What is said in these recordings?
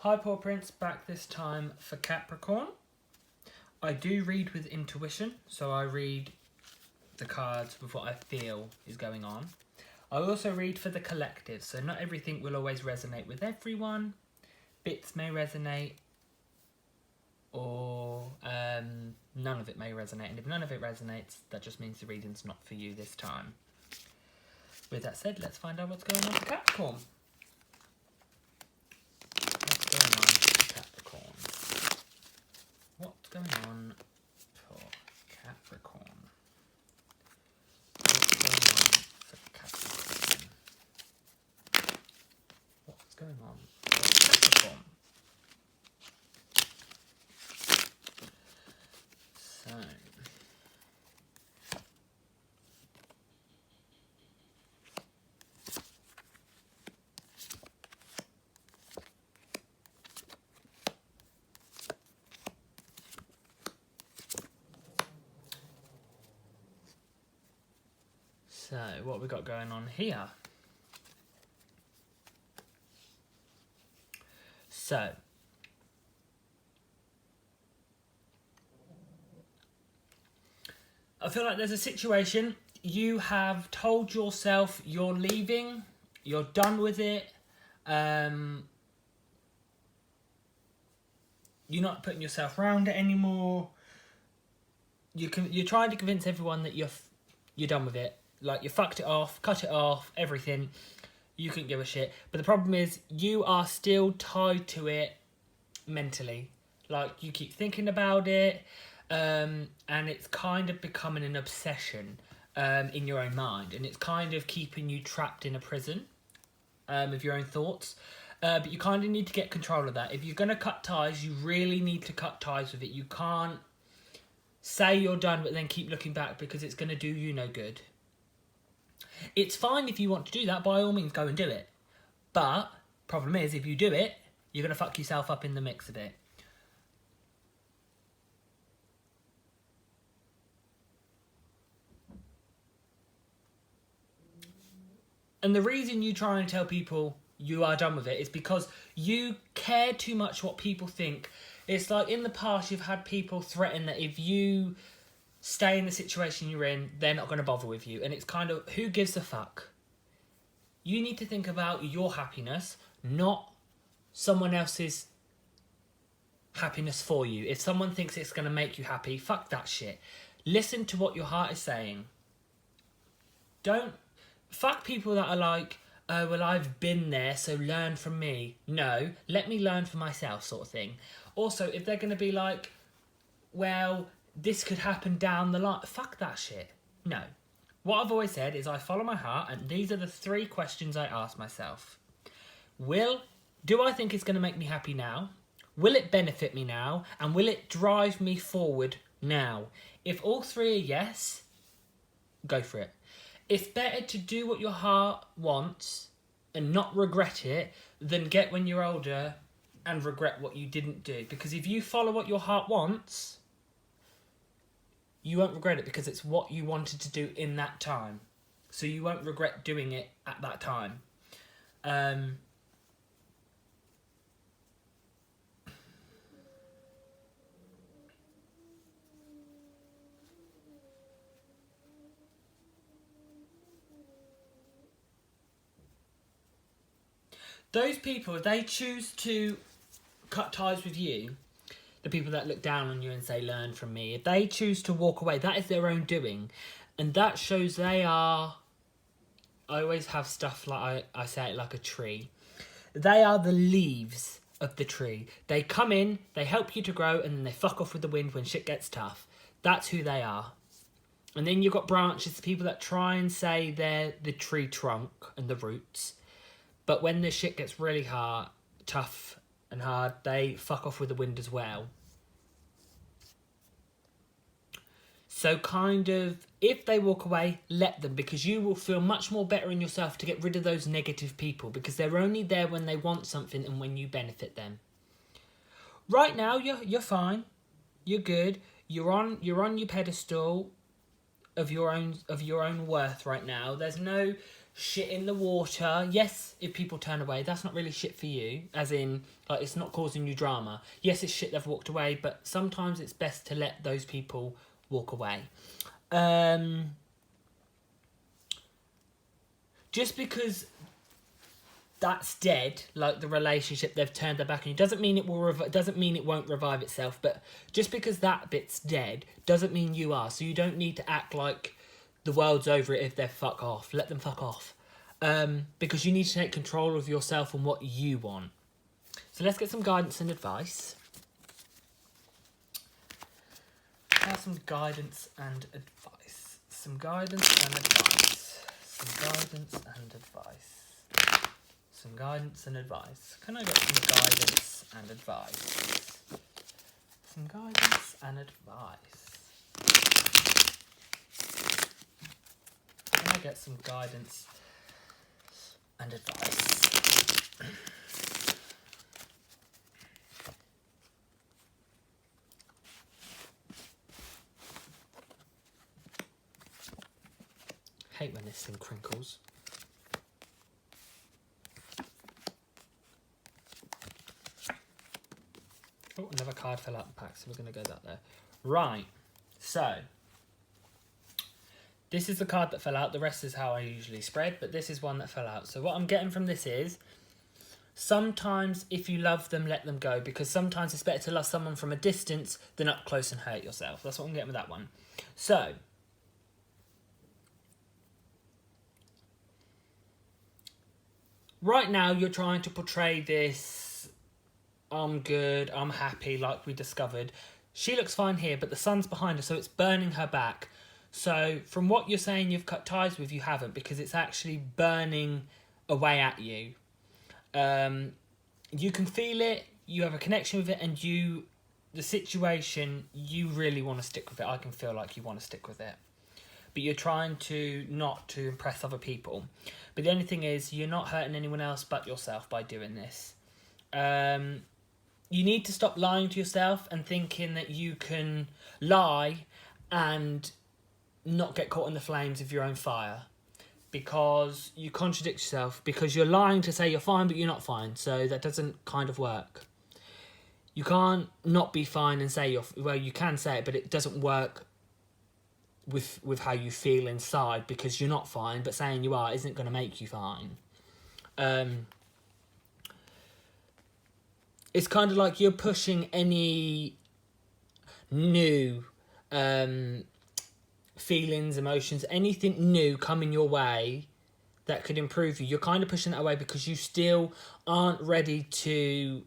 Hi Paw Prince, back this time for Capricorn. I do read with intuition, so I read the cards with what I feel is going on. I also read for the collective, so not everything will always resonate with everyone. Bits may resonate, or none of it may resonate, and if none of it resonates, that just means the reading's not for you this time. With that said, let's find out what's going on for Capricorn. What's going on for Capricorn? What's going on for Capricorn? So, what we got going on here? So, I feel like there's a situation, you have told yourself you're leaving, you're done with it, you're not putting yourself around it anymore. You're trying to convince everyone that you're done with it. Like, you fucked it off, cut it off, everything. You couldn't give a shit. But the problem is, you are still tied to it mentally. Like, you keep thinking about it, and it's kind of becoming an obsession in your own mind. And it's kind of keeping you trapped in a prison of your own thoughts. But you kind of need to get control of that. If you're going to cut ties, you really need to cut ties with it. You can't say you're done, but then keep looking back, because it's going to do you no good. It's fine if you want to do that, by all means go and do it. But, problem is, if you do it, you're going to fuck yourself up in the mix of it. And the reason you try and tell people you are done with it is because you care too much what people think. It's like, in the past, you've had people threaten that if you stay in the situation you're in, they're not going to bother with you. And it's kind of, who gives a fuck? You need to think about your happiness, not someone else's happiness for you. If someone thinks it's going to make you happy, fuck that shit. Listen to what your heart is saying. Don't fuck people that are like, oh, well, I've been there, so learn from me. No, let me learn for myself, sort of thing. Also, if they're going to be like, well, this could happen down the line, fuck that shit. No. What I've always said is I follow my heart, and these are the 3 questions I ask myself. Do I think it's going to make me happy now? Will it benefit me now? And will it drive me forward now? If all 3 are yes, go for it. It's better to do what your heart wants and not regret it than get when you're older and regret what you didn't do. Because if you follow what your heart wants, you won't regret it, because it's what you wanted to do in that time. So you won't regret doing it at that time. Those people, if they choose to cut ties with you, the people that look down on you and say, learn from me, if they choose to walk away, that is their own doing. And that shows they are... I always have stuff like, I say it like a tree. They are the leaves of the tree. They come in, they help you to grow, and then they fuck off with the wind when shit gets tough. That's who they are. And then you've got branches, the people that try and say they're the tree trunk and the roots. But when the shit gets really hard, tough and hard, they fuck off with the wind as well. So kind of, if they walk away, let them, because you will feel much more better in yourself to get rid of those negative people, because they're only there when they want something and when you benefit them. Right now, you're fine. You're good. You're on your pedestal of your own worth right now. There's no shit in the water. Yes, if people turn away, that's not really shit for you. As in, like, it's not causing you drama. Yes, it's shit they've walked away, but sometimes it's best to let those people walk away. Just because that's dead, like the relationship, they've turned their back on you, doesn't mean it will doesn't mean it won't revive itself. But just because that bit's dead doesn't mean you are. So you don't need to act like the world's over it if they fuck off. Let them fuck off. Because you need to take control of yourself and what you want. So let's get some guidance and advice. Have some guidance and advice. Some guidance and advice. Some guidance and advice. Some guidance and advice. Can I get some guidance and advice? Some guidance and advice. Can I get some guidance and advice? Hate when this thing crinkles. Oh, another card fell out the pack, so we're going to go that there. Right, so this is the card that fell out. The rest is how I usually spread, but this is one that fell out. So what I'm getting from this is, sometimes if you love them, let them go, because sometimes it's better to love someone from a distance than up close and hurt yourself. That's what I'm getting with that one. So, right now you're trying to portray this, I'm good, I'm happy, like we discovered. She looks fine here, but the sun's behind her, so it's burning her back. So from what you're saying you've cut ties with, you haven't, because it's actually burning away at you. You can feel it, you have a connection with it, and the situation, you really want to stick with it. I can feel like you want to stick with it. But you're trying to not to impress other people. But the only thing is, you're not hurting anyone else but yourself by doing this. You need to stop lying to yourself and thinking that you can lie and not get caught in the flames of your own fire, because you contradict yourself, because you're lying to say you're fine but you're not fine. So that doesn't kind of work. You can't not be fine and say well, you can say it, but it doesn't work with how you feel inside, because you're not fine, but saying you are isn't going to make you fine. It's kind of like you're pushing any new feelings, emotions, anything new coming your way that could improve you. You're kind of pushing that away because you still aren't ready to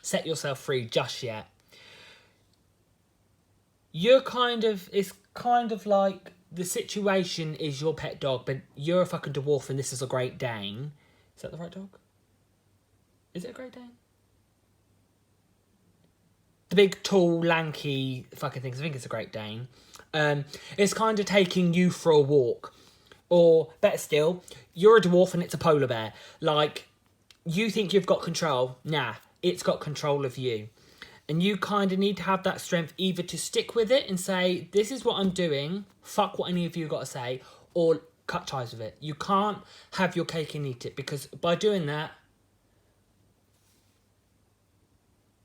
set yourself free just yet. It's kind of like the situation is your pet dog, but you're a fucking dwarf and this is a Great Dane. Is that the right dog? Is it a Great Dane? The big, tall, lanky fucking things. I think it's a Great Dane. It's kind of taking you for a walk. Or, better still, you're a dwarf and it's a polar bear. Like, you think you've got control. Nah, it's got control of you. And you kind of need to have that strength either to stick with it and say, this is what I'm doing, fuck what any of you got to say, or cut ties with it. You can't have your cake and eat it, because by doing that,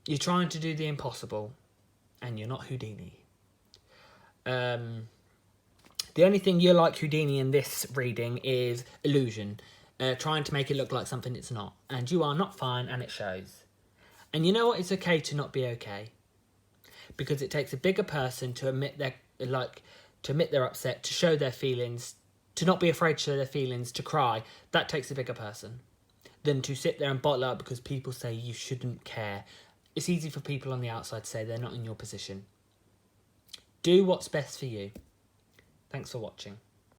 you're trying to do the impossible, and you're not Houdini. The only thing you're like Houdini in this reading is illusion, trying to make it look like something it's not. And you are not fine, and it shows. And you know what? It's okay to not be okay, because it takes a bigger person to admit they're upset, to show their feelings, to not be afraid to show their feelings, to cry. That takes a bigger person than to sit there and bottle up because people say you shouldn't care. It's easy for people on the outside to say they're not in your position. Do what's best for you. Thanks for watching.